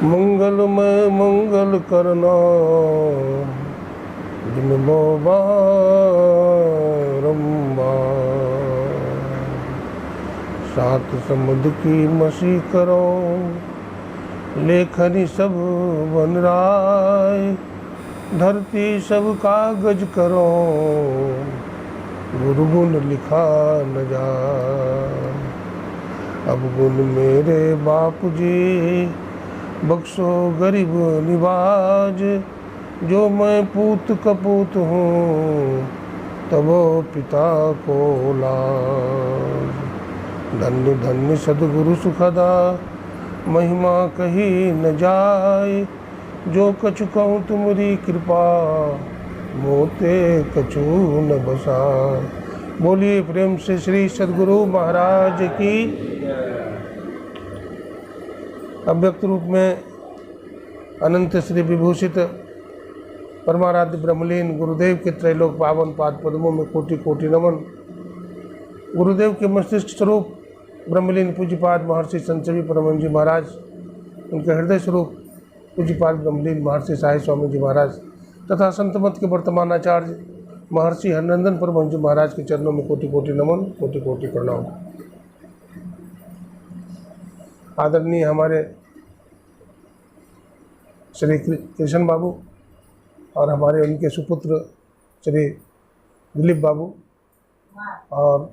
मंगलमय मंगल करना जिनमो बारंबार। सात समुद्र की मसी करो लेखनी सब बन राय। धरती सब कागज करो गुरु गुण लिखा न जाए। अब गुण मेरे बापू जी बख्शो गरीब निवाज। जो मैं पूत कपूत हूँ तबो पिता को लाज। धन्य धन्य सदगुरु सुखदा महिमा कही न जाए। जो कछु कहूँ तुमरी कृपा मोते कछु न बसाए। बोलिए प्रेम से श्री सदगुरु महाराज की। अव्यक्त रूप में अनंत श्री विभूषित परमाराध्य ब्रह्मलीन गुरुदेव के त्रैलोक पावन पाद पद्मों में कोटि कोटि नमन। गुरुदेव के मस्तिष्क स्वरूप ब्रह्मलीन पूज्यपाद महर्षि संतचवी परमहंस जी महाराज, उनके हृदय स्वरूप पूज्यपाद ब्रह्मलीन महर्षि साई स्वामी जी महाराज तथा संत मत के वर्तमान आचार्य महर्षि हरनंदन परमहंस जी महाराज के चरणों में कोटि कोटि नमन, कोटि कोटि प्रणाम। आदरणीय हमारे श्री कृष्ण बाबू और हमारे उनके सुपुत्र श्री दिलीप बाबू और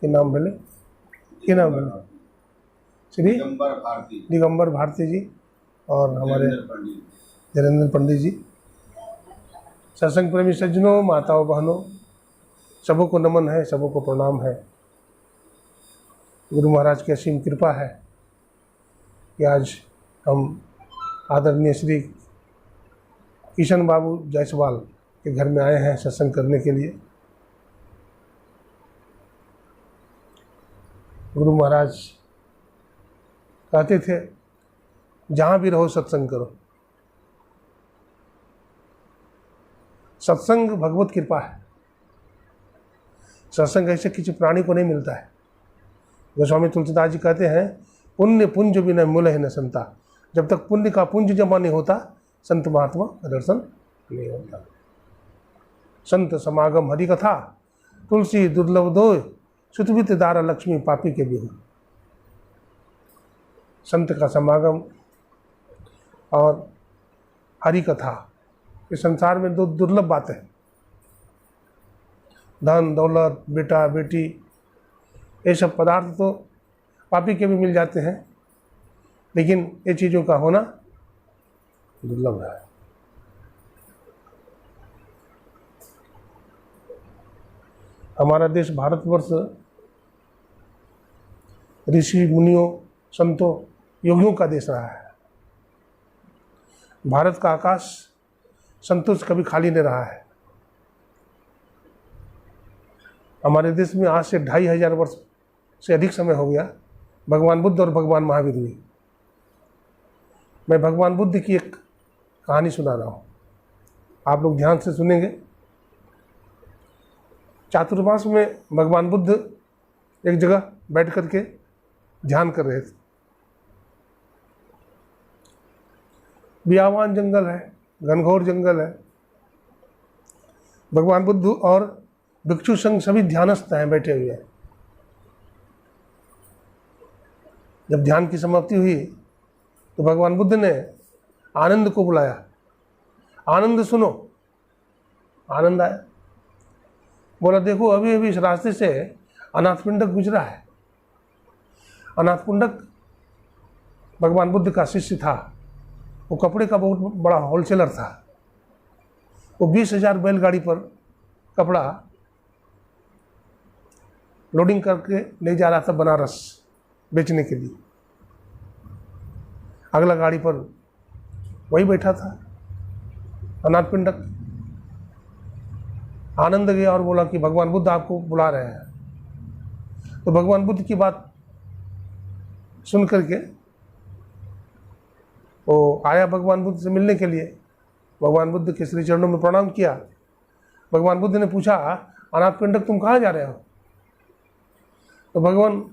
के नाम बोले श्री दिगंबर भारती जी और हमारे धीरेन्द्र पंडित जी। सत्संग प्रेमी सज्जनों, माताओं बहनों, सबों को नमन है, सबों को प्रणाम है। गुरु महाराज की असीम कृपा है कि आज हम आदरणीय श्री किशन बाबू जायसवाल के घर में आए हैं सत्संग करने के लिए। गुरु महाराज कहते थे जहाँ भी रहो सत्संग करो। सत्संग भगवत कृपा है। सत्संग ऐसे किसी प्राणी को नहीं मिलता है। गोस्वामी तुलसीदास जी कहते हैं पुण्य पुंज बिना मूल्य न संता। जब तक पुण्य का पुंज जमा नहीं होता संत महात्मा का दर्शन नहीं होता। संत समागम हरि कथा तुलसी दुर्लभ दोय। सुतवित दारा लक्ष्मी पापी के भी हो। संत का समागम और हरि कथा इस संसार में दो दुर्लभ बातें हैं। धन दौलत बेटा बेटी ये सब पदार्थ तो पापी के भी मिल जाते हैं, लेकिन ये चीज़ों का होना दुर्लभ है। हमारा देश भारतवर्ष ऋषि मुनियों संतों योगियों का देश रहा है। भारत का आकाश संतों से कभी खाली नहीं रहा है। हमारे देश में आज से 2500 वर्ष से अधिक समय हो गया भगवान बुद्ध और भगवान महावीर हुए। मैं भगवान बुद्ध की एक कहानी सुना रहा हूँ, आप लोग ध्यान से सुनेंगे। चातुर्मास में भगवान बुद्ध एक जगह बैठ करके ध्यान कर रहे थे। बियावान जंगल है, घनघोर जंगल है। भगवान बुद्ध और भिक्षु संघ सभी ध्यानस्थ हैं, बैठे हुए हैं। जब ध्यान की समाप्ति हुई तो भगवान बुद्ध ने आनंद को बुलाया। आनंद सुनो। आनंद आया, बोला देखो अभी अभी इस रास्ते से अनाथपिंडक गुजरा है। अनाथपिंडक भगवान बुद्ध का शिष्य था। वो कपड़े का बहुत बड़ा होलसेलर था। वो 20,000 बैलगाड़ी पर कपड़ा लोडिंग करके ले जा रहा था बनारस बेचने के लिए। अगला गाड़ी पर वही बैठा था अनाथपिंडक। आनंद गया और बोला कि भगवान बुद्ध आपको बुला रहे हैं। तो भगवान बुद्ध की बात सुन करके वो आया भगवान बुद्ध से मिलने के लिए। भगवान बुद्ध के श्री चरणों में प्रणाम किया। भगवान बुद्ध ने पूछा अनाथपिंडक तुम कहाँ जा रहे हो? तो भगवान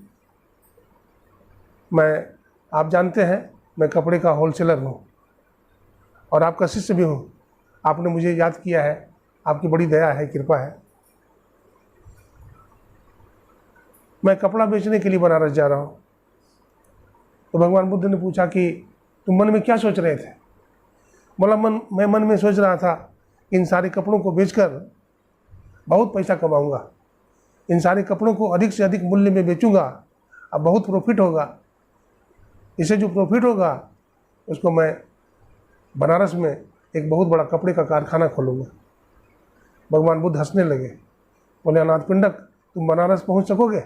आप जानते हैं मैं कपड़े का होलसेलर हूँ और आपका शिष्य भी हूँ। आपने मुझे याद किया है, आपकी बड़ी दया है, कृपा है। मैं कपड़ा बेचने के लिए बनारस जा रहा हूँ। तो भगवान बुद्ध ने पूछा कि तुम मन में क्या सोच रहे थे? बोला, मैं मन में सोच रहा था कि इन सारे कपड़ों को बेचकर बहुत पैसा कमाऊंगा, इन सारे कपड़ों को अधिक से अधिक मूल्य में बेचूंगा, अब बहुत प्रॉफिट होगा। इससे जो प्रॉफिट होगा उसको मैं बनारस में एक बहुत बड़ा कपड़े का कारखाना खोलूँगा। भगवान बुद्ध हंसने लगे, बोले, अनाथ पिंडक, तुम बनारस पहुँच सकोगे?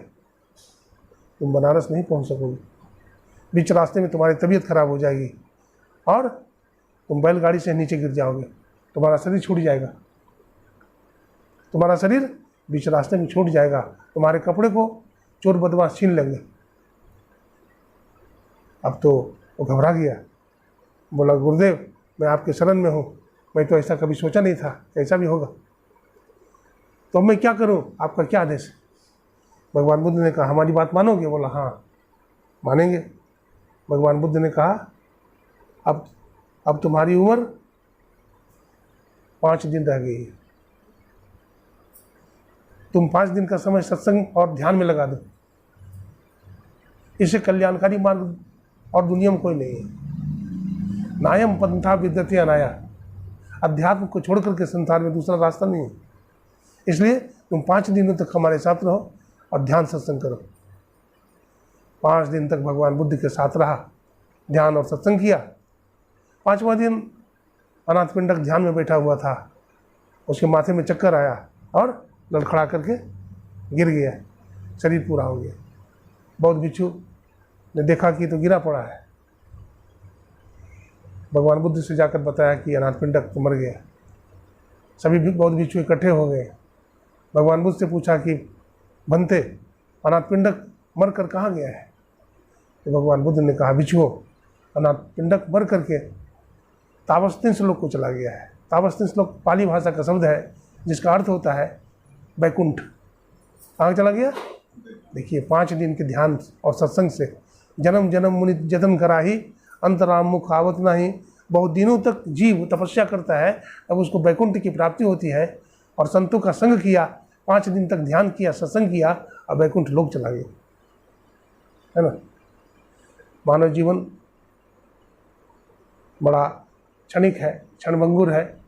तुम बनारस नहीं पहुँच सकोगे। बीच रास्ते में तुम्हारी तबीयत खराब हो जाएगी और तुम बैलगाड़ी से नीचे गिर जाओगे, तुम्हारा शरीर छूट जाएगा, तुम्हारा शरीर बीच रास्ते में छूट जाएगा, तुम्हारे कपड़े को चोर बदमाश छीन लेंगे। अब तो वो घबरा गया, बोला, गुरुदेव, मैं आपके शरण में हूँ, मैं तो ऐसा कभी सोचा नहीं था, ऐसा भी होगा, तो मैं क्या करूँ, आपका क्या आदेश है? भगवान बुद्ध ने कहा, हमारी बात मानोगे? बोला, हाँ मानेंगे। भगवान बुद्ध ने कहा, अब तुम्हारी उम्र 5 दिन रह गई है, तुम 5 दिन का समय सत्संग और ध्यान में लगा दो, इससे कल्याणकारी मार्ग और दुनिया में कोई नहीं है। नायम पंथा विद्यते अनाया, अध्यात्म को छोड़ करके संसार में दूसरा रास्ता नहीं है। इसलिए तुम 5 दिनों तक हमारे साथ रहो और ध्यान सत्संग करो। 5 दिन तक भगवान बुद्ध के साथ रहा, ध्यान और सत्संग किया। 5वां दिन अनाथ पिंडक ध्यान में बैठा हुआ था, उसके माथे में चक्कर आया और लड़खड़ा करके गिर गया, शरीर पूरा हो गया। बौद्ध भिक्षु ने देखा कि तो गिरा पड़ा है। भगवान बुद्ध से जाकर बताया कि अनाथ पिंडक तो मर गया। सभी बौद्ध भिक्षु इकट्ठे हो गए। भगवान बुद्ध से पूछा कि बनते, अनाथ पिंडक मर कर कहाँ गया है? तो भगवान बुद्ध ने कहा, भिक्षुओं, अनाथ पिंडक मर करके तावस्तिन श्लोक को चला गया है। तावस्तिन श्लोक पाली भाषा का शब्द है जिसका अर्थ होता है बैकुंठ। कहाँ चला गया? देखिए, 5 दिन के ध्यान और सत्संग से जन्म जन्म मुनि जतन करा ही अंतराम मुख आवत नहीं। बहुत दिनों तक जीव तपस्या करता है, अब उसको बैकुंठ की प्राप्ति होती है। और संतों का संग किया, 5 दिन तक ध्यान किया, सत्संग किया, और बैकुंठ लोक चला गया, है ना। मानव जीवन बड़ा क्षणिक है, क्षणभंगुर है।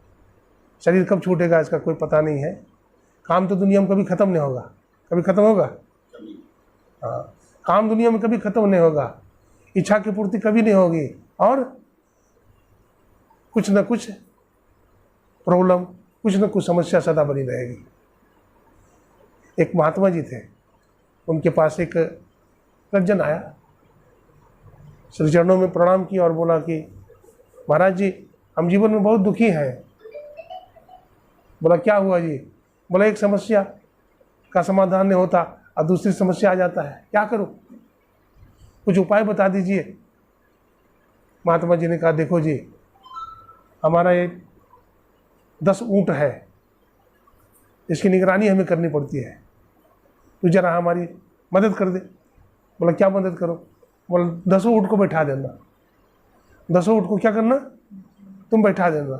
शरीर कब छूटेगा इसका कोई पता नहीं है। काम तो दुनिया में कभी ख़त्म नहीं होगा। कभी ख़त्म होगा? हाँ, काम दुनिया में कभी ख़त्म नहीं होगा। इच्छा की पूर्ति कभी नहीं होगी और कुछ न कुछ प्रॉब्लम, कुछ न कुछ समस्या सदा बनी रहेगी। एक महात्मा जी थे, उनके पास एक सज्जन आया, श्री चरणों में प्रणाम किया और बोला कि महाराज जी, हम जीवन में बहुत दुखी हैं। बोला, क्या हुआ जी? बोला, एक समस्या का समाधान नहीं होता और दूसरी समस्या आ जाता है, क्या करूं? कुछ उपाय बता दीजिए। महात्मा जी ने कहा, देखो जी, हमारा एक 10 ऊँट है, इसकी निगरानी हमें करनी पड़ती है, तो जरा हमारी मदद कर दे। बोला, क्या मदद करो? बोला, 10 ऊँट को बैठा देना। 10 ऊँट को क्या करना? तुम बैठा देना।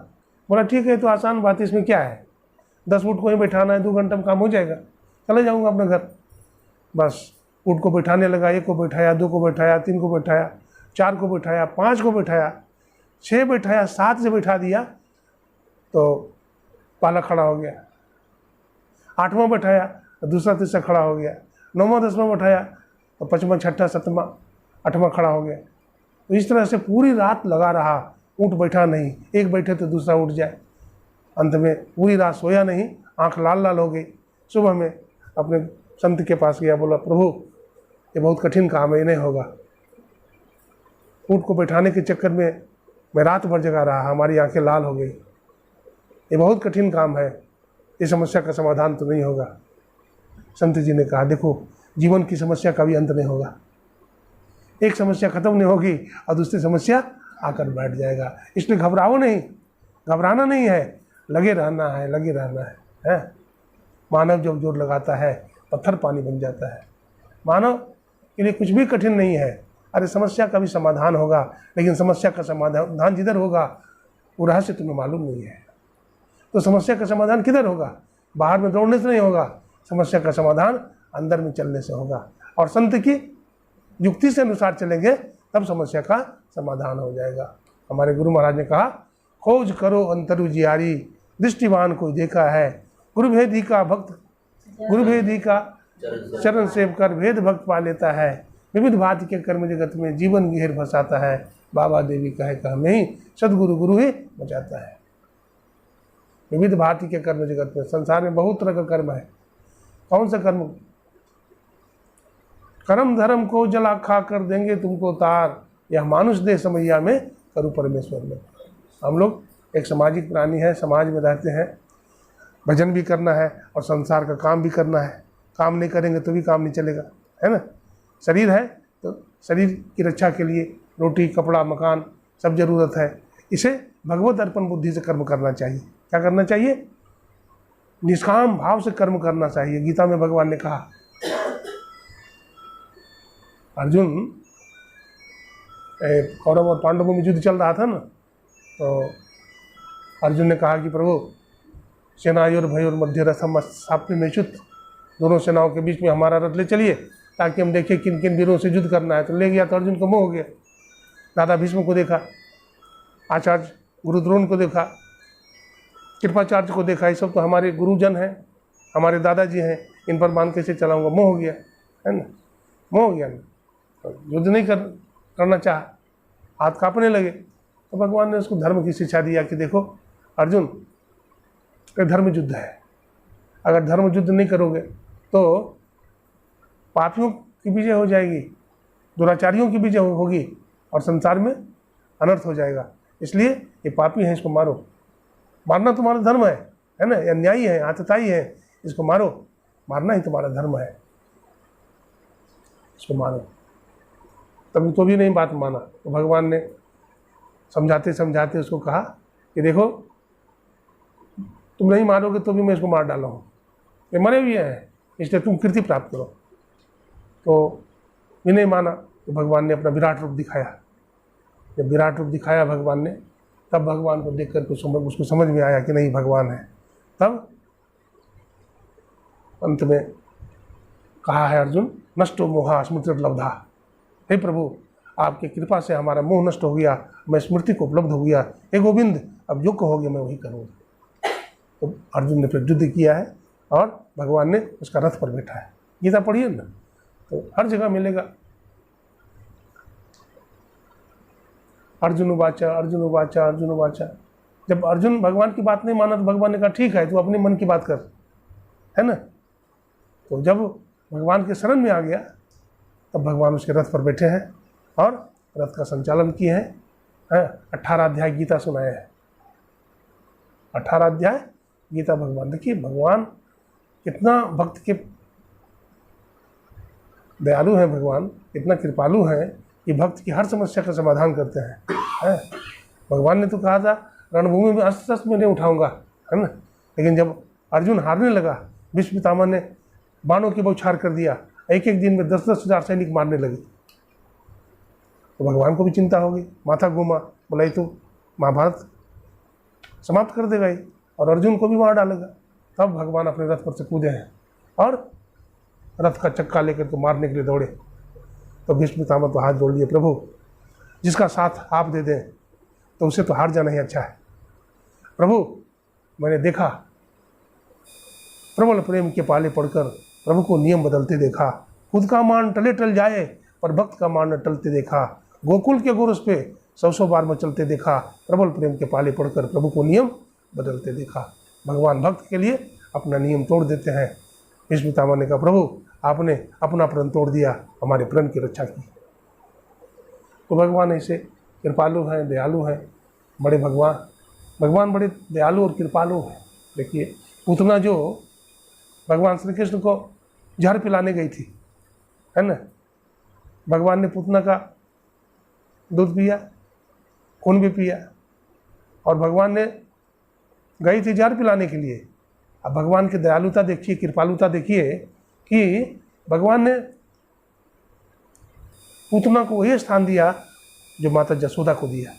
बोला, ठीक है, तो आसान बात है, इसमें क्या है? 10 ऊँट को ही बैठाना है, 2 घंटे में काम हो जाएगा, चले जाऊँगा अपने घर। बस ऊँट को बैठाने लगा। 1 को बैठाया, 2 को बैठाया, 3 को बैठाया, 4 को बैठाया, 5 को बैठाया, 6 बैठाया, 7 से बैठा दिया तो पाला खड़ा हो गया। 8वां बैठाया तो दूसरा तीसरा खड़ा हो गया। 9वां 10वां बैठाया तो 5वां 6ठा 7वां 8वां खड़ा हो गया। तो इस तरह से पूरी रात लगा रहा, ऊँट बैठा नहीं। एक बैठे तो दूसरा उठ जाए। अंत में पूरी रात सोया नहीं, आँख लाल लाल हो गई। सुबह में अपने संत के पास गया, बोला, प्रभु, ये बहुत कठिन काम है, ये नहीं होगा। ऊँट को बैठाने के चक्कर में मैं रात भर जगा रहा, हमारी आंखें लाल हो गई। ये बहुत कठिन काम है, इस समस्या का समाधान तो नहीं होगा। संत जी ने कहा, देखो, जीवन की समस्या का भी अंत नहीं होगा। एक समस्या खत्म नहीं होगी और दूसरी समस्या आकर बैठ जाएगा। इसलिए घबराओ नहीं, घबराना नहीं है, लगे रहना है, लगे रहना है। मानव जब जोर लगाता है, पत्थर पानी बन जाता है। मानव के लिए कुछ भी कठिन नहीं है, अरे समस्या का भी समाधान होगा, लेकिन समस्या का समाधान जिधर होगा वो रहस्य तुम्हें मालूम नहीं है। तो समस्या का समाधान किधर होगा? बाहर में दौड़ने से नहीं होगा, समस्या का समाधान अंदर में चलने से होगा। और संत की युक्ति से अनुसार चलेंगे तब समस्या का समाधान हो जाएगा। हमारे गुरु महाराज ने कहा, खोज करो अंतरु जियारी, दृष्टिवान को देखा है, गुरुभेदी का भक्त, गुरुभेदी का चरण सेव कर भेद भक्त पा लेता है, विविध भांति के कर्म जगत में जीवन घेर फंसाता है, बाबा देवी कहे कह नहीं, सदगुरु गुरु ही बचाता है। विविध भांति के कर्म जगत में, संसार में बहुत तरह का कर्म है। कौन सा कर्म? कर्म धर्म को जला खा कर देंगे तुमको तार, यह मानुष देह समैया में करू परमेश्वर में। हम लोग एक सामाजिक प्राणी है, समाज में रहते हैं, भजन भी करना है और संसार का काम भी करना है। काम नहीं करेंगे तो भी काम नहीं चलेगा, है ना। शरीर है तो शरीर की रक्षा के लिए रोटी कपड़ा मकान सब जरूरत है। इसे भगवत अर्पण बुद्धि से कर्म करना चाहिए। क्या करना चाहिए? निष्काम भाव से कर्म करना चाहिए। गीता में भगवान ने कहा, अर्जुन कौरव और पांडवों में युद्ध चल रहा था ना, तो अर्जुन ने कहा कि प्रभु सेनायोर भयोर मध्य रथम साप्य में च्युत, दोनों सेनाओं के बीच में हमारा रथ ले चलिए ताकि हम देखें किन किन वीरों से युद्ध करना है। तो ले गया तो अर्जुन को मोह हो गया। दादा भीष्म को देखा, आचार्य गुरु द्रोण को देखा, कृपाचार्य को देखा, ये सब तो हमारे गुरुजन हैं, हमारे दादाजी हैं, इन पर मान कैसे चलाऊंगा? मोह हो गया, है ना, मोह हो गया ना। तो युद्ध नहीं करना चाहा, हाथ कांपने लगे। तो भगवान ने उसको धर्म की शिक्षा दिया कि देखो अर्जुन, ये धर्म युद्ध है। अगर धर्म युद्ध नहीं करोगे तो पापियों की विजय हो जाएगी, दुराचारियों की विजय होगी और संसार में अनर्थ हो जाएगा। इसलिए ये पापी हैं, इसको मारो। मारना तुम्हारा धर्म है ना, ये अन्यायी है, आतताई है, इसको मारो। मारना ही तुम्हारा धर्म है, इसको मारो। तभी तो भी नहीं बात माना। तो भगवान ने समझाते समझाते उसको कहा कि देखो तुम नहीं मारोगे तो भी मैं इसको मार डाला हूँ, ये मरे हुए हैं, इसलिए तुम कीर्ति प्राप्त करो। तो ये नहीं माना। तो भगवान ने अपना विराट रूप दिखाया। जब विराट रूप दिखाया भगवान ने, तब भगवान को देख कर उसको समझ में आया कि नहीं भगवान है। तब अंत में कहा है अर्जुन, नष्टो मोहा स्मृतिर्लब्धा। हे प्रभु, आपकी कृपा से हमारा मोह नष्ट हो गया, मैं स्मृति को उपलब्ध हो गया। हे गोविंद, अब जो कहोगे मैं वही करूँगा। तो अर्जुन ने फिर युद्ध किया है और भगवान ने उसका रथ पर बैठा है। गीता पढ़िए ना, तो हर जगह मिलेगा। अर्जुन उवाचा अर्जुन उवाचा अर्जुन उवाचा। जब अर्जुन भगवान की बात नहीं माना तो भगवान ने कहा ठीक है, तू अपने मन की बात कर, है ना। तो जब भगवान के शरण में आ गया तब भगवान उसके रथ पर बैठे हैं और रथ का संचालन किए हैं। 18 अध्याय गीता सुनाए हैं। 18 अध्याय गीता भगवान। देखिए भगवान कितना भक्त के दयालु हैं, भगवान कितना कृपालु हैं कि भक्त की हर समस्या का समाधान करते हैं। भगवान ने तो कहा था रणभूमि में अस्त्र शस्त्र में नहीं उठाऊंगा, है ना। लेकिन जब अर्जुन हारने लगा, भीष्म पितामह ने बाणों की बौछार कर दिया, एक एक दिन में 10-10 हजार सैनिक मारने लगे। तो भगवान को भी चिंता हो गई, माथा घूमा, बोला ये तो महाभारत समाप्त कर देगा ये और अर्जुन को भी मार डालेगा। तब भगवान अपने रथ पर से कूदे हैं और रथ का चक्का लेकर तो मारने के लिए दौड़े। तो भीष्म पितामह तो हाथ जोड़ लिए, प्रभु जिसका साथ आप दे दें तो उसे तो हार जाना ही अच्छा है। प्रभु मैंने देखा, प्रबल प्रेम के पाले पड़कर प्रभु को नियम बदलते देखा। खुद का मान टले टल जाए पर भक्त का मान न टलते देखा। गोकुल के गोरस पे 100 बार मचलते देखा। प्रबल प्रेम के पाले पड़कर प्रभु को नियम बदलते देखा। भगवान भक्त के लिए अपना नियम तोड़ देते हैं। भीष्म पितामह ने कहा प्रभु आपने अपना प्रण तोड़ दिया, हमारे प्रण की रक्षा की। तो भगवान ऐसे कृपालु हैं, दयालु हैं, बड़े भगवान बड़े दयालु और कृपालु हैं। देखिए पूतना जो भगवान श्री कृष्ण को जहर पिलाने गई थी, है ना, भगवान ने पूतना का दूध पिया, खून भी पिया और भगवान ने गई थी जहर पिलाने के लिए। अब भगवान की दयालुता देखिए, कृपालुता देखिए कि भगवान ने पूतना को वही स्थान दिया जो माता जसोदा को दिया।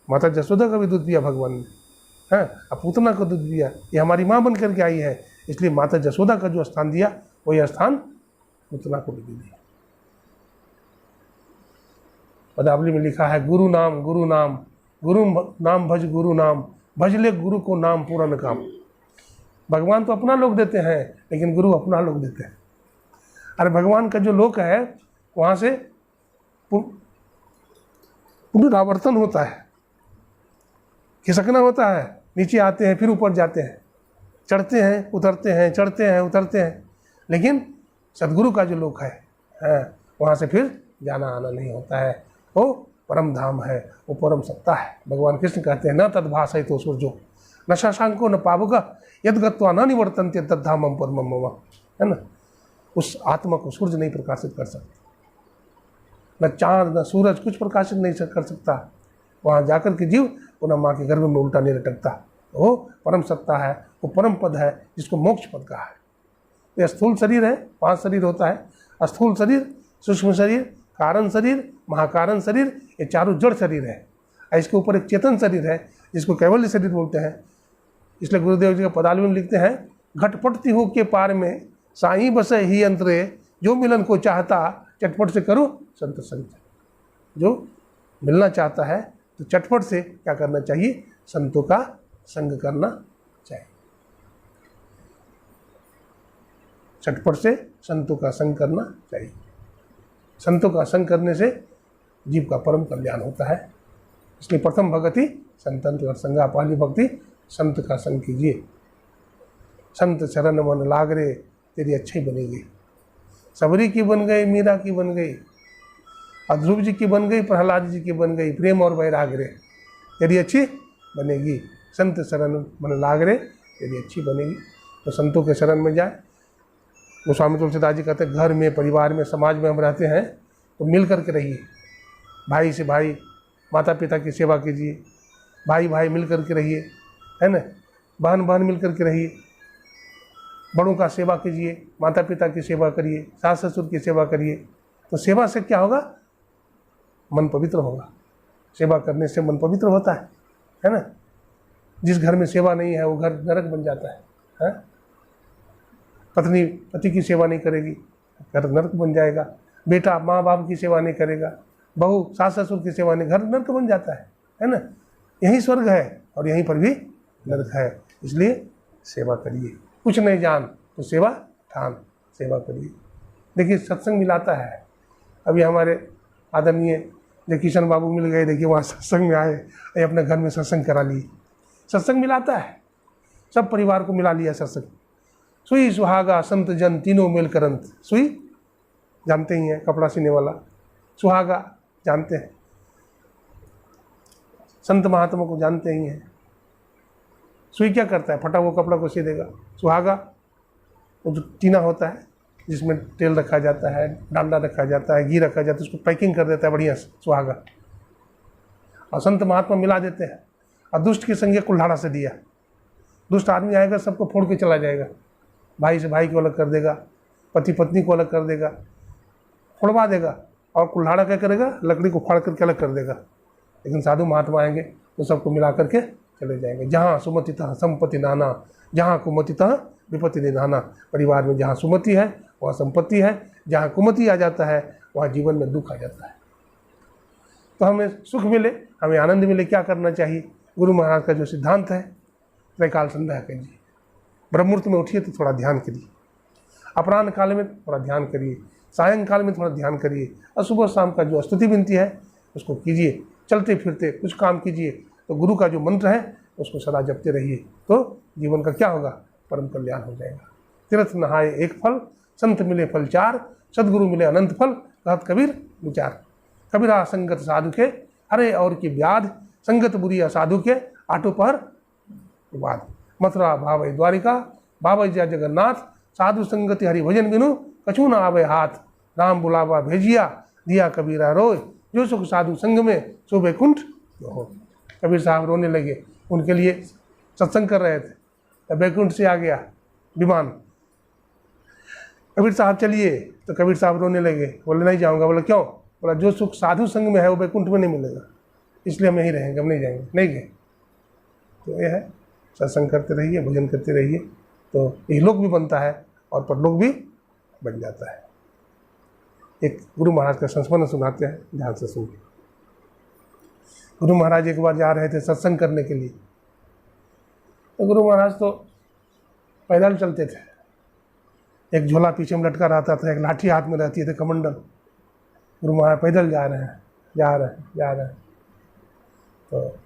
माता जसोदा का भी दूध पिया भगवान ने, हाँ, अब पूतना को दूध दिया, ये हमारी माँ बन करके आई है, इसलिए माता जसोदा का जो स्थान दिया वही स्थान पूतना को भी दिया। पदावली में लिखा है गुरु नाम गुरु नाम, गुरु नाम भज गुरु नाम, भज ले गुरु को नाम पूरन काम। भगवान तो अपना लोक देते हैं, लेकिन गुरु अपना लोक देते हैं। अरे भगवान का जो लोक है वहाँ से पुनरावर्तन होता है, खिसकना होता है, नीचे आते हैं फिर ऊपर जाते हैं, चढ़ते हैं उतरते हैं, चढ़ते हैं उतरते हैं, लेकिन सदगुरु का जो लोक है वहाँ से फिर जाना आना नहीं होता है। वो परम धाम है, वो परम सत्ता है। भगवान कृष्ण कहते हैं न तद्भासय तो सूर्यो न शशांको न पावका यद गत्वा न निवर्तन्ते तद्धामम परमम मम, है ना। उस आत्मा को सूरज नहीं प्रकाशित कर सकता, न चांद न सूरज कुछ प्रकाशित नहीं कर सकता। वहाँ जाकर के जीव पुनः माँ के गर्भ में उल्टा नहीं लटकता। वो परम सत्ता है, वो परम पद है जिसको मोक्ष पद कहा है। ये स्थूल शरीर है, 5 शरीर होता है, स्थूल शरीर, सूक्ष्म शरीर, कारण शरीर, महाकारण शरीर, ये चारों जड़ शरीर है। इसके ऊपर एक चेतन शरीर है जिसको कैवल्य शरीर बोलते हैं। इसलिए गुरुदेव जी का पदावली में लिखते हैं घटपटती हो के पार में साईं बसे ही अंतरे, जो मिलन को चाहता चटपट से करो संत संग। जो मिलना चाहता है तो चटपट से क्या करना चाहिए, संतों का संग करना चाहिए। चटपट से संतों का संग करना चाहिए। संतों का संग करने से जीव का परम कल्याण होता है। इसलिए प्रथम भगति संतन और संगा, पहली भक्ति संत का संग कीजिए। संत चरण मन लाग रे तेरी अच्छी बनेगी। सबरी की बन गई, मीरा की बन गई, ध्रुव जी की बन गई, प्रहलाद जी की बन गई, प्रेम और वैराग रे तेरी अच्छी बनेगी। संत शरण मन लाग रे तेरी अच्छी बनेगी। तो संतों के शरण में जाए। गोस्वामी तुलसीदास जी कहते हैं घर में, परिवार में, समाज में हम रहते हैं तो मिल करके रहिए। भाई से भाई, माता पिता की सेवा कीजिए, भाई भाई मिल करके रहिए, है ना। बहन बहन मिल करके रहिए, बड़ों का सेवा कीजिए, माता पिता की सेवा करिए, सास ससुर की सेवा करिए। तो सेवा से क्या होगा, मन पवित्र होगा। सेवा करने से मन पवित्र होता है ना। जिस घर में सेवा नहीं है वो घर नरक बन जाता है। पत्नी पति की सेवा नहीं करेगी, घर नरक बन जाएगा। बेटा माँ बाप की सेवा नहीं करेगा, बहू सास ससुर की सेवा नहीं, घर नरक बन जाता है ना। यही स्वर्ग है और यहीं पर भी नरक है। इसलिए सेवा करिए। कुछ नहीं जान तो सेवा ठान, सेवा करिए। देखिए सत्संग मिलाता है। अभी हमारे आदरणीय जो किशन बाबू मिल गए, देखिए वहाँ सत्संग में आए, अपने घर में सत्संग करा लिए। सत्संग मिलाता है, सब परिवार को मिला लिया सत्संग। सुई सुहागा संत जन तीनों मेल करंत। सुई जानते ही हैं, कपड़ा सीने वाला। सुहागा जानते हैं, संत महात्मा को जानते ही हैं। सुई क्या करता है, फटा हुआ कपड़ा को सी देगा। सुहागा वो जो टीना होता है जिसमें तेल रखा जाता है, डांडा रखा जाता है, घी रखा जाता है, उसको पैकिंग कर देता है बढ़िया से, सुहागा। और संत महात्मा मिला देते हैं। और दुष्ट की संज्ञा कुल्हाड़ा से दिया। दुष्ट आदमी आएगा सबको फोड़ के चला जाएगा, भाई से भाई को अलग कर देगा, पति पत्नी को अलग कर देगा, फोड़वा देगा। और कुल्हाड़ा क्या करेगा, लकड़ी को फाड़ करके अलग कर देगा। लेकिन साधु महात्मा आएंगे तो सबको मिला करके चले जाएंगे। जहाँ सुमतितः संपत्ति नाना, जहाँ कुमतितः विपत्ति निधाना। परिवार में जहाँ सुमति है वहाँ संपत्ति है, जहाँ कुमति आ जाता है वहाँ जीवन में दुख आ जाता है। तो हमें सुख मिले, हमें आनंद मिले, क्या करना चाहिए। गुरु महाराज का जो सिद्धांत है, त्रैकाल संध्या कीजिए। ब्रह्ममुहूर्त में उठिए तो थोड़ा ध्यान करिए, अपराह्न काल में थोड़ा ध्यान करिए, सायंकाल में थोड़ा ध्यान करिए, और सुबह शाम का जो स्तुति विनती है उसको कीजिए। चलते फिरते कुछ काम कीजिए तो गुरु का जो मंत्र है उसको सदा जपते रहिए। तो जीवन का क्या होगा, परम कल्याण हो जाएगा। तीर्थ नहाए एक फल, संत मिले फल 4, सदगुरु मिले अनंत फल, कहत कबीर विचार। कबीरा संगत साधु के हरे और की व्याध, संगत बुरी साधु के आटो पर वाद। मथुरा भावय द्वारिका, भावय जय जगन्नाथ, साधु संगति हरि भजन बिनु कछु न आवे हाथ। राम बुलावा भेजिया, दिया कबीरा रोय, जो सुख साधु संग में सो वैकुंठ हो। कबीर साहब रोने लगे, उनके लिए सत्संग कर रहे थे, वैकुंठ से आ गया विमान। कबीर साहब चलिए, तो कबीर साहब रोने लगे, बोले नहीं जाऊंगा। बोले क्यों, बोला जो सुख साधु संग में है वो वैकुंठ में नहीं मिलेगा, इसलिए हम यहीं रहेंगे, हम नहीं जाएंगे, नहीं गए। तो ये है, सत्संग करते रहिए, भजन करते रहिए, तो इहलोक भी बनता है और परलोक भी बन जाता है। एक गुरु महाराज का संस्मरण सुनाते हैं, ध्यान से सुनिए। गुरु महाराज एक बार जा रहे थे सत्संग करने के लिए। तो गुरु महाराज तो पैदल चलते थे, एक झोला पीछे में लटका रहता था, एक लाठी हाथ में रहती थी, कमंडल। गुरु महाराज पैदल जा रहे हैं। तो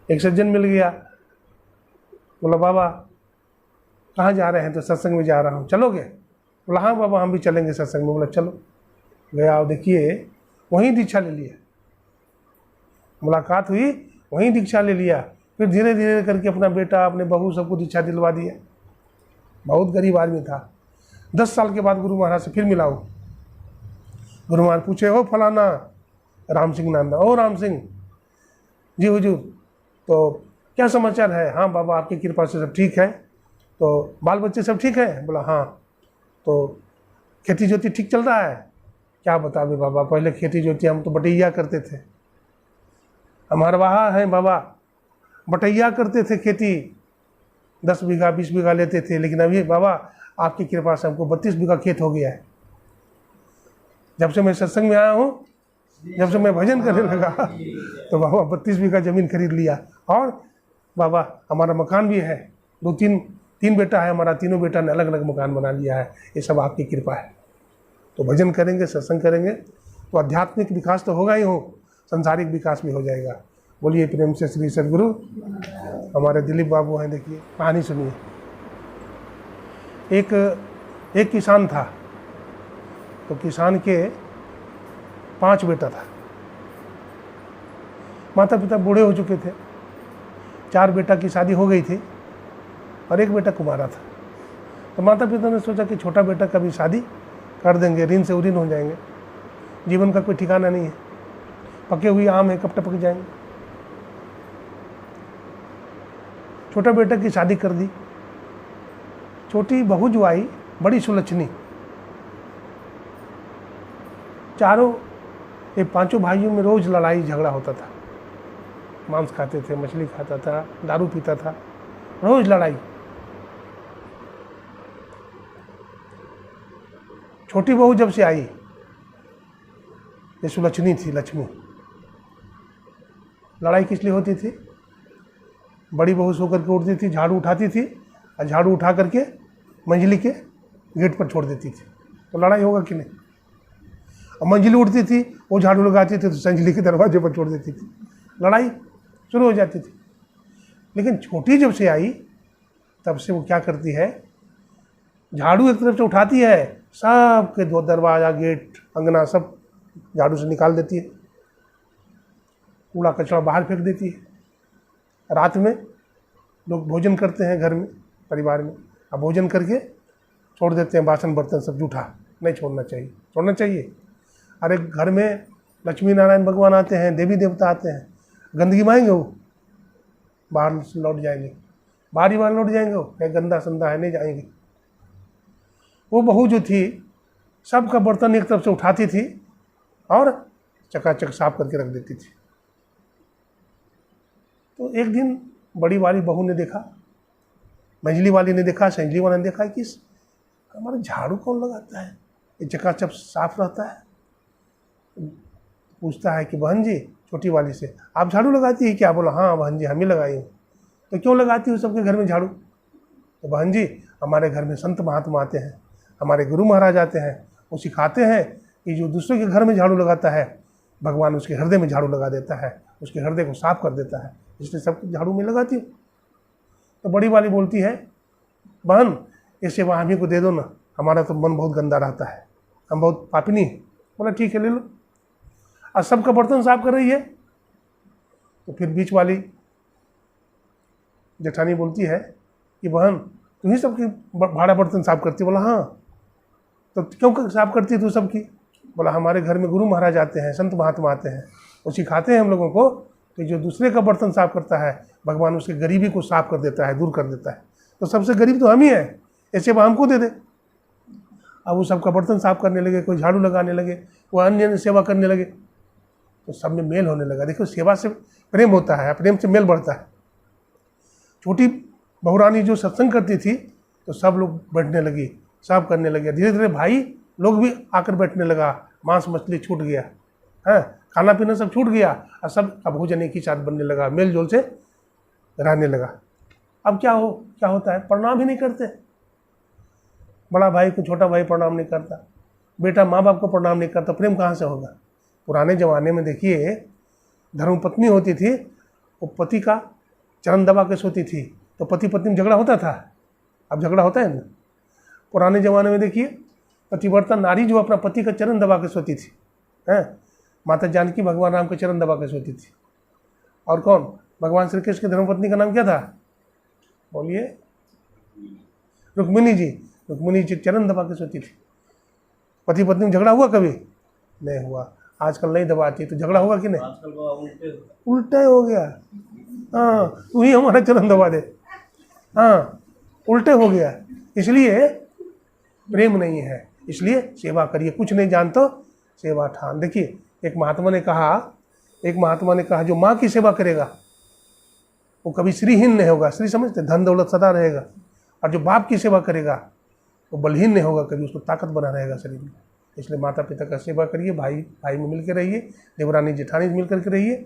एक सज्जन मिल गया, बोला बाबा कहाँ जा रहे हैं? तो सत्संग में जा रहा हूँ, चलोगे? बोला हाँ बाबा हम भी चलेंगे सत्संग में। बोला चलो। गया और देखिए वहीं दीक्षा ले लिया, मुलाकात हुई वहीं दीक्षा ले लिया। फिर धीरे धीरे करके अपना बेटा, अपने बहू सबको दीक्षा दिलवा दिया। बहुत गरीब आदमी था। 10 साल के बाद गुरु महाराज से फिर मिला हूँ। गुरु महाराज पूछे, हो फलाना, राम सिंह नाम था। ओ राम सिंह जी हुजूर, तो क्या समाचार है? हाँ बाबा आपकी कृपा से सब ठीक है। तो बाल बच्चे सब ठीक है? बोला हाँ। तो खेती जोती ठीक चल रहा है? क्या बता दे बाबा, पहले खेती जोती हम तो बटैया करते थे, हमारे वहाँ है बाबा, बटैया करते थे खेती, 10 बीघा 20 बीघा लेते थे। लेकिन अभी बाबा आपकी कृपा से हमको 32 बीघा खेत हो गया है। जब से मैं सत्संग में आया हूँ, जब से मैं भजन करने लगा, तो बाबा 32 बीघा ज़मीन खरीद लिया। और बाबा हमारा मकान भी है, 2-3 बेटा है हमारा, तीनों बेटा ने अलग अलग मकान बना लिया है। ये सब आपकी कृपा है। तो भजन करेंगे, सत्संग करेंगे तो आध्यात्मिक विकास तो होगा ही हो, संसारिक विकास भी हो जाएगा। बोलिए प्रेम से श्री सद्गुरु। हमारे दिलीप बाबू हैं, देखिए कहानी सुनिए। एक किसान था, तो किसान के 5 बेटा था। माता पिता बूढ़े हो चुके थे, 4 बेटा की शादी हो गई थी और 1 बेटा कुमारा था। तो माता पिता ने सोचा कि छोटा बेटा का भी शादी कर देंगे, ऋण से उऋण हो जाएंगे, जीवन का कोई ठिकाना नहीं है, पके हुए आम है कब टपक जाएंगे। छोटा बेटा की शादी कर दी। छोटी बहू जो आई बड़ी सुलक्षणी, ये 5 भाइयों में रोज लड़ाई झगड़ा होता था। मांस खाते थे, मछली खाता था, दारू पीता था, रोज लड़ाई। छोटी बहू जब से आई, ये सुलक्षणी थी, लक्ष्मी। लड़ाई किस लिए होती थी? बड़ी बहू सो करके उठती थी, झाड़ू उठाती थी और झाड़ू उठा करके मंझली के गेट पर छोड़ देती थी, तो लड़ाई होगा कि नहीं? और मंझली उठती थी, वो झाड़ू लगाती थी तो संजली के दरवाजे पर छोड़ देती थी, लड़ाई शुरू हो जाती थी। लेकिन छोटी जब से आई तब से वो क्या करती है, झाड़ू एक तरफ से उठाती है, सबके दो दरवाजा, गेट, अंगना सब झाड़ू से निकाल देती है, कूड़ा कचरा बाहर फेंक देती है। रात में लोग भोजन करते हैं घर में, परिवार में, अब भोजन करके छोड़ देते हैं बासन बर्तन सब जूठा, नहीं छोड़ना चाहिए, छोड़ना चाहिए। अरे घर में लक्ष्मी नारायण भगवान आते हैं, देवी देवता आते हैं, गंदगी माएंगे वो, बाहर से लौट जाएंगे, बाहर ही बाहर लौट जाएंगे वो, क्या गंदा संदा है, नहीं जाएंगे। वो बहू जो थी सबका बर्तन एक तरफ से उठाती थी और चकाचक साफ करके रख देती थी। तो एक दिन बड़ी वाली बहू ने देखा, मंझली वाली ने देखा, संजली वाले ने देखा कि हमारा झाड़ू कौन लगाता है, ये चकाचक साफ रहता है। पूछता है कि बहन जी, छोटी वाली से, आप झाड़ू लगाती है क्या? बोला हाँ बहन जी हम ही लगाई हूँ। तो क्यों लगाती हूँ सबके घर में झाड़ू? तो बहन जी हमारे घर में संत महात्मा आते हैं, हमारे गुरु महाराज आते हैं, वो सिखाते हैं कि जो दूसरे के घर में झाड़ू लगाता है भगवान उसके हृदय में झाड़ू लगा देता है, उसके हृदय को साफ कर देता है, इसलिए सब झाड़ू में लगाती हूँ। तो बड़ी वाली बोलती है, बहन ये सेवा हम ही को दे दो ना, हमारा तो मन बहुत गंदा रहता है, हम बहुत पापिनी हैं। बोला ठीक है ले लो। और सबका बर्तन साफ कर रही है। तो फिर बीच वाली जेठानी बोलती है कि बहन तुम ही सबकी भाड़ा बर्तन साफ करती? बोला हाँ। तो क्यों साफ करती तू सबकी? बोला हमारे घर में गुरु महाराज आते हैं, संत महात्मा आते हैं, वो सिखाते हैं हम लोगों को कि जो दूसरे का बर्तन साफ करता है भगवान उसकी गरीबी को साफ कर देता है, दूर कर देता है। तो सबसे गरीब तो हम ही हैं, ऐसे हमको दे दे। अब वो सबका बर्तन साफ करने लगे, कोई झाड़ू लगाने लगे, कोई अन्य सेवा करने लगे, तो सब में मेल होने लगा। देखो सेवा से प्रेम होता है, प्रेम से मेल बढ़ता है। छोटी बहुरानी जो सत्संग करती थी तो सब लोग बैठने लगी, सब करने लगे। धीरे धीरे भाई लोग भी आकर बैठने लगा, मांस मछली छूट गया है, खाना पीना सब छूट गया और सब का भोजन एक ही साथ बनने लगा, मेल जोल से रहने लगा। अब क्या होता है, प्रणाम ही नहीं करते। बड़ा भाई को छोटा भाई प्रणाम नहीं करता, बेटा माँ बाप को प्रणाम नहीं करता, प्रेम कहाँ से होगा। पुराने ज़माने में देखिए धर्मपत्नी होती थी, वो पति का चरण दबा के सोती थी, तो पति पत्नी में झगड़ा होता था। अब झगड़ा होता है ना। पुराने ज़माने में देखिए पतिव्रता नारी जो अपना पति का चरण दबा के सोती थी, हैं, माता जानकी भगवान राम के चरण दबा के सोती थी। और कौन, भगवान श्री कृष्ण की धर्मपत्नी का नाम क्या था, बोलिए, रुक्मिणी जी। रुक्मिणी जी चरण दबा के सोती थी। पति पत्नी में झगड़ा हुआ कभी नहीं हुआ। आजकल नहीं दबाती तो झगड़ा होगा कि नहीं, उल्टे हो गया। हाँ, तू ही हमारा चरण दबा दे, हाँ उल्टे हो गया। इसलिए प्रेम नहीं है, इसलिए सेवा करिए। कुछ नहीं जानते सेवा ठान। देखिए एक महात्मा ने कहा जो माँ की सेवा करेगा वो कभी श्रीहीन नहीं होगा। श्री समझते, धन दौलत सदा रहेगा। और जो बाप की सेवा करेगा वो बलहीन नहीं होगा, कभी उसको ताकत बना रहेगा शरीर में। इसलिए माता पिता का सेवा करिए, भाई भाई में मिल के रहिए, देवरानी जेठानी मिल करके रहिए,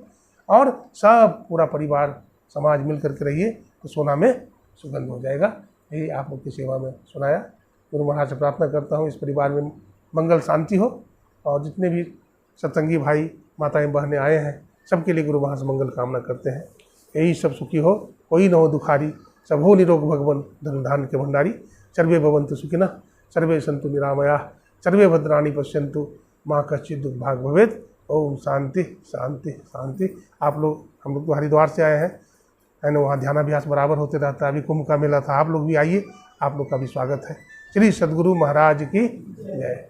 और सब पूरा परिवार समाज मिल करके रहिए, तो सोना में सुगंध हो जाएगा। यही आप लोग की सेवा में सुनाया। गुरु महाराज से प्रार्थना करता हूँ इस परिवार में मंगल शांति हो, और जितने भी सत्संगी भाई माताएं बहनें आए हैं सबके लिए गुरु महाराज मंगल कामना करते हैं। यही सब सुखी हो, कोई न हो दुखारी, सब हो निरोग भगवन धन धान के भंडारी। सर्वे भवन्तु सुखिनः, सर्वे सन्तु निरामयाः, सर्वे भद्राणि पश्यन्तु, माँ कश्चित् दुख भाग भवेत्। ओम शांति शांति शांति। हम लोग तो हरिद्वार से आए हैं, है ना, वहाँ ध्यानाभ्यास बराबर होते रहता है। अभी कुंभ का मेला था, आप लोग भी आइए, आप लोग का भी स्वागत है। श्री सद्गुरु महाराज की जय।